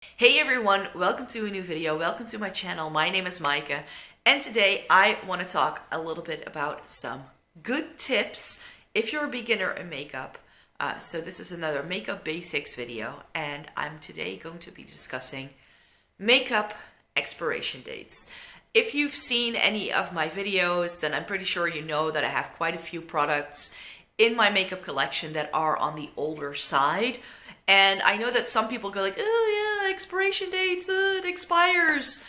Hey everyone, welcome to a new video. Welcome to my channel. My name is Micah, and today I want to talk a little bit about some good tips if you're a beginner in makeup. So this is another makeup basics video, and I'm today going to be discussing makeup expiration dates. If you've seen any of my videos, then I'm pretty sure you know that I have quite a few products in my makeup collection that are on the older side. And I know that some people go like, oh yeah, expiration dates, it expires.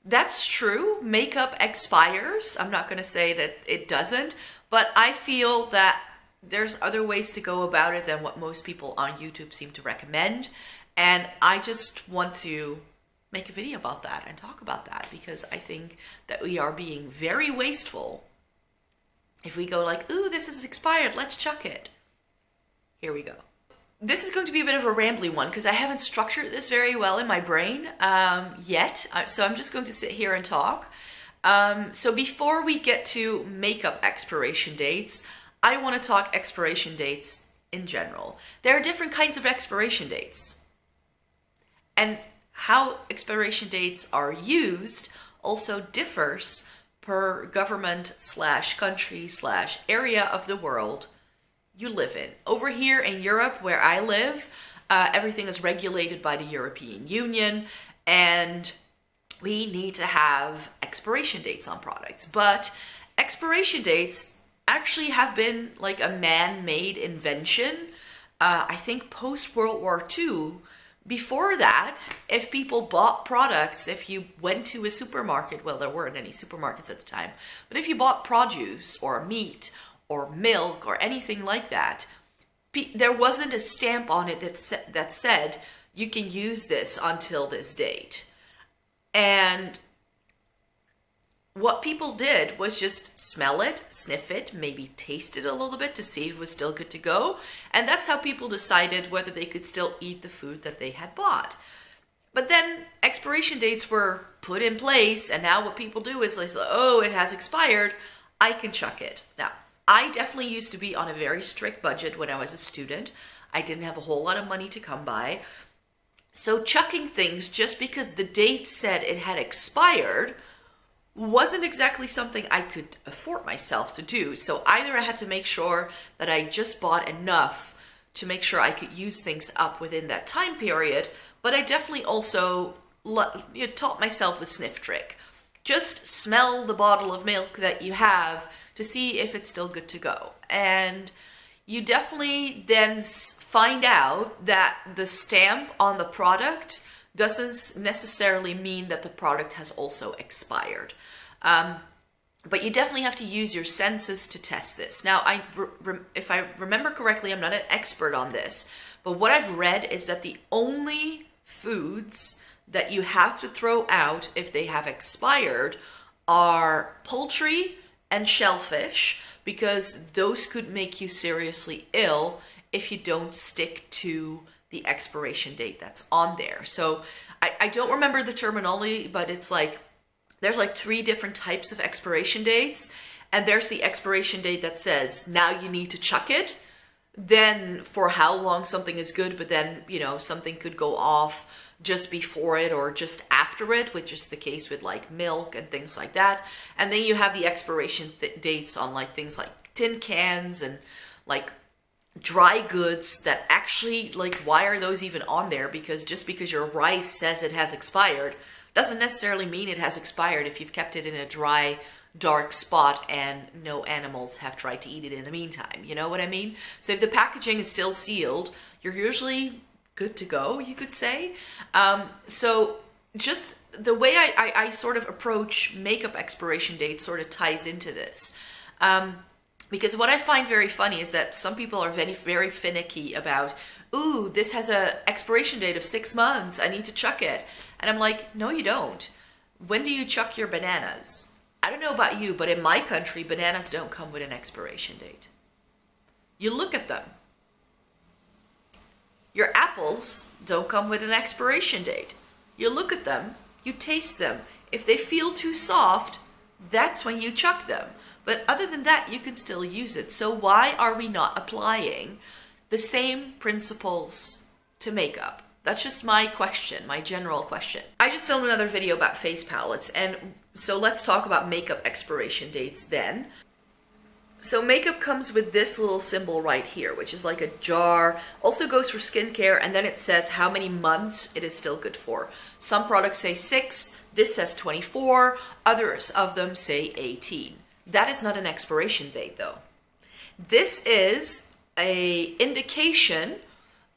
That's true, makeup expires. I'm not gonna say that it doesn't, but I feel that there's other ways to go about it than what most people on YouTube seem to recommend. And I just want to make a video about that and talk about that because I think that we are being very wasteful if we go like, ooh, this is expired, let's chuck it. Here we go. This is going to be a bit of a rambly one because I haven't structured this very well in my brain yet. So I'm just going to sit here and talk. So before we get to makeup expiration dates, I want to talk expiration dates in general. There are different kinds of expiration dates. And how expiration dates are used also differs per government / country / area of the world you live in. Over here in Europe, where I live, everything is regulated by the European Union, and we need to have expiration dates on products. But expiration dates actually have been like a man-made invention. I think post-World War II. Before that, if people bought products, if you went to a supermarket, well, there weren't any supermarkets at the time, but if you bought produce or meat or milk or anything like that, there wasn't a stamp on it that said you can use this until this date. And what people did was just smell it, sniff it, maybe taste it a little bit to see if it was still good to go. And that's how people decided whether they could still eat the food that they had bought. But then expiration dates were put in place, and now what people do is like, oh, it has expired, I can chuck it. Now, I definitely used to be on a very strict budget when I was a student. I didn't have a whole lot of money to come by. So chucking things just because the date said it had expired wasn't exactly something I could afford myself to do. So either I had to make sure that I just bought enough to make sure I could use things up within that time period, but I definitely also taught myself the sniff trick. Just smell the bottle of milk that you have to see if it's still good to go. And you definitely then find out that the stamp on the product doesn't necessarily mean that the product has also expired. But you definitely have to use your senses to test this. Now, if I remember correctly, I'm not an expert on this, but what I've read is that the only foods that you have to throw out if they have expired are poultry and shellfish, because those could make you seriously ill if you don't stick to the expiration date that's on there. So I don't remember the terminology, but it's like, there's like 3 different types of expiration dates, and there's the expiration date that says, now you need to chuck it, then for how long something is good, but then, you know, something could go off just before it or just after it, which is the case with like milk and things like that. And then you have the expiration dates on like things like tin cans and like dry goods that actually, like, why are those even on there? Because just because your rice says it has expired doesn't necessarily mean it has expired if you've kept it in a dry, dark spot and no animals have tried to eat it in the meantime. You know what I mean? So if the packaging is still sealed, you're usually good to go, you could say. So just the way I sort of approach makeup expiration dates sort of ties into this. Because what I find very funny is that some people are very, very finicky about, ooh, this has an expiration date of 6 months, I need to chuck it. And I'm like, no, you don't. When do you chuck your bananas? I don't know about you, but in my country, bananas don't come with an expiration date. You look at them. Your apples don't come with an expiration date. You look at them, you taste them. If they feel too soft, that's when you chuck them. But other than that, you can still use it. So why are we not applying the same principles to makeup? That's just my question, my general question. I just filmed another video about face palettes, and so let's talk about makeup expiration dates then. So makeup comes with this little symbol right here, which is like a jar. Also goes for skincare, and then it says how many months it is still good for. Some products say 6, this says 24, others of them say 18. That is not an expiration date though. This is an indication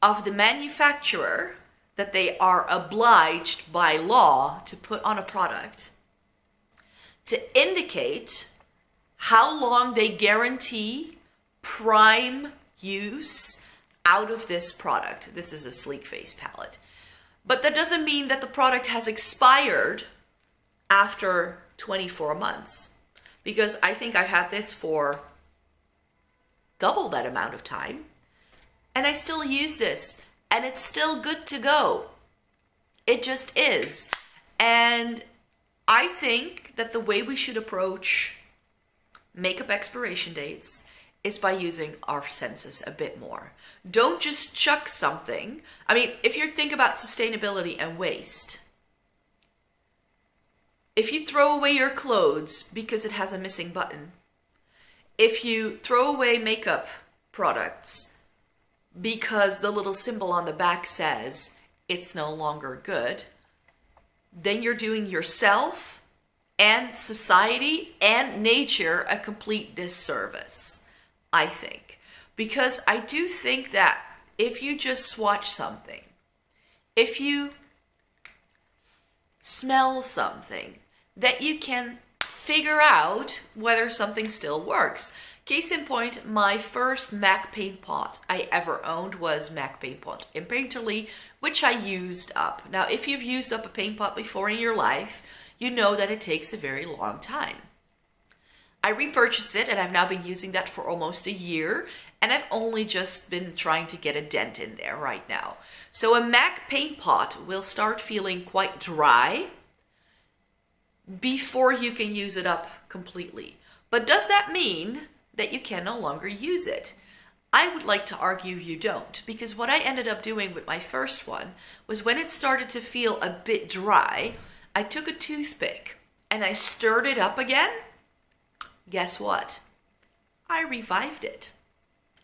of the manufacturer that they are obliged by law to put on a product to indicate how long they guarantee prime use out of this product. This is a sleek face palette. But that doesn't mean that the product has expired after 24 months. Because I think I've had this for double that amount of time. And I still use this. And it's still good to go. It just is. And I think that the way we should approach makeup expiration dates is by using our senses a bit more. Don't just chuck something. I mean, if you think about sustainability and waste, if you throw away your clothes because it has a missing button, if you throw away makeup products because the little symbol on the back says it's no longer good, then you're doing yourself and society and nature a complete disservice, I think. Because I do think that if you just swatch something, if you smell something, that you can figure out whether something still works. Case in point, my first MAC paint pot I ever owned was MAC paint pot in Painterly, which I used up. Now, if you've used up a paint pot before in your life, you know that it takes a very long time. I repurchased it and I've now been using that for almost a year, and I've only just been trying to get a dent in there right now. So a MAC paint pot will start feeling quite dry before you can use it up completely. But does that mean that you can no longer use it? I would like to argue you don't, because what I ended up doing with my first one was when it started to feel a bit dry, I took a toothpick and I stirred it up again. Guess what? I revived it.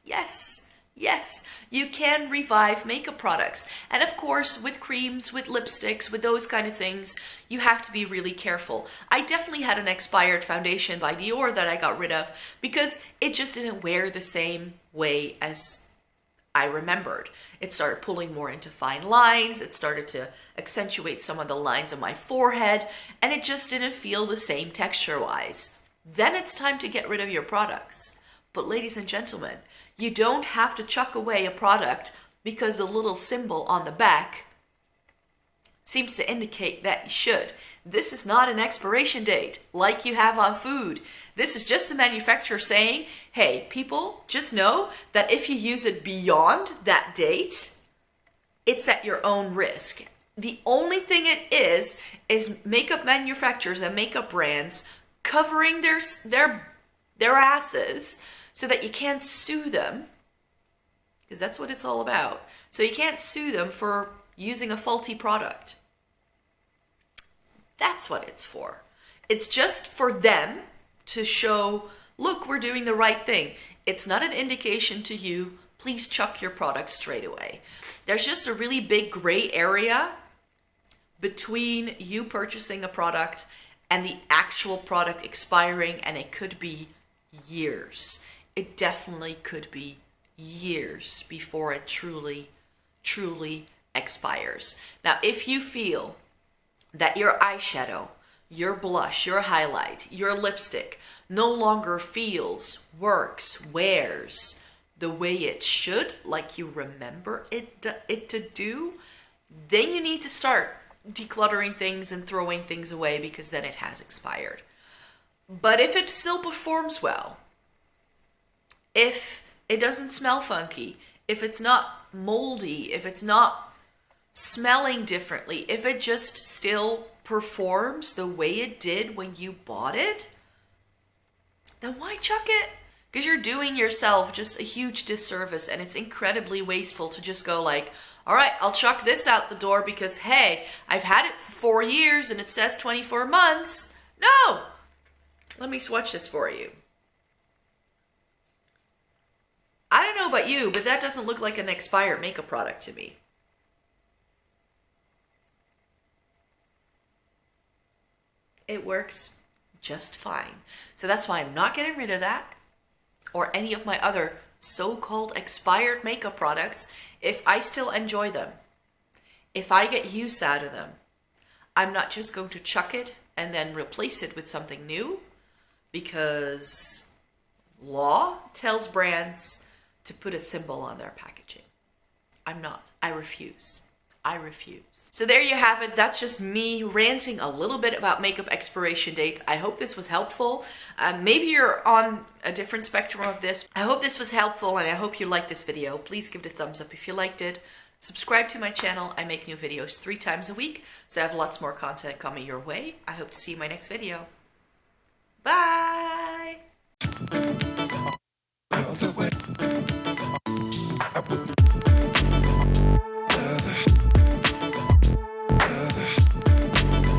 Yes, yes, you can revive makeup products. And of course, with creams, with lipsticks, with those kind of things, you have to be really careful. I definitely had an expired foundation by Dior that I got rid of because it just didn't wear the same way as I remembered. It started pulling more into fine lines. It started to accentuate some of the lines on my forehead, and it just didn't feel the same texture-wise. Then it's time to get rid of your products. But ladies and gentlemen, you don't have to chuck away a product because the little symbol on the back seems to indicate that you should. This is not an expiration date like you have on food. This is just the manufacturer saying, hey, people, just know that if you use it beyond that date, it's at your own risk. The only thing it is makeup manufacturers and makeup brands covering their asses so that you can't sue them, because that's what it's all about. So you can't sue them for using a faulty product. That's what it's for. It's just for them to show, look, we're doing the right thing. It's not an indication to you, please chuck your product straight away. There's just a really big gray area between you purchasing a product and the actual product expiring, and it could be years. It definitely could be years before it truly, truly expires. Now, if you feel that your eyeshadow, your blush, your highlight, your lipstick no longer feels, works, wears the way it should, like you remember it to do, then you need to start decluttering things and throwing things away, because then it has expired. But if it still performs well, if it doesn't smell funky, if it's not moldy, if it's not smelling differently, if it just still performs the way it did when you bought it, then why chuck it? Because you're doing yourself just a huge disservice, and it's incredibly wasteful to just go like, All right, I'll chuck this out the door because, hey, I've had it for 4 years and it says 24 months. No! Let me swatch this for you. I don't know about you, but that doesn't look like an expired makeup product to me. It works just fine. So that's why I'm not getting rid of that or any of my other so-called expired makeup products if I still enjoy them. If I get use out of them, I'm not just going to chuck it and then replace it with something new, because law tells brands to put a symbol on their packaging. I'm not. I refuse. I refuse. So there you have it. That's just me ranting a little bit about makeup expiration dates. I hope this was helpful. Maybe you're on a different spectrum of this. I hope this was helpful and I hope you liked this video. Please give it a thumbs up if you liked it. Subscribe to my channel. I make new videos 3 times a week, so I have lots more content coming your way. I hope to see you in my next video. Bye!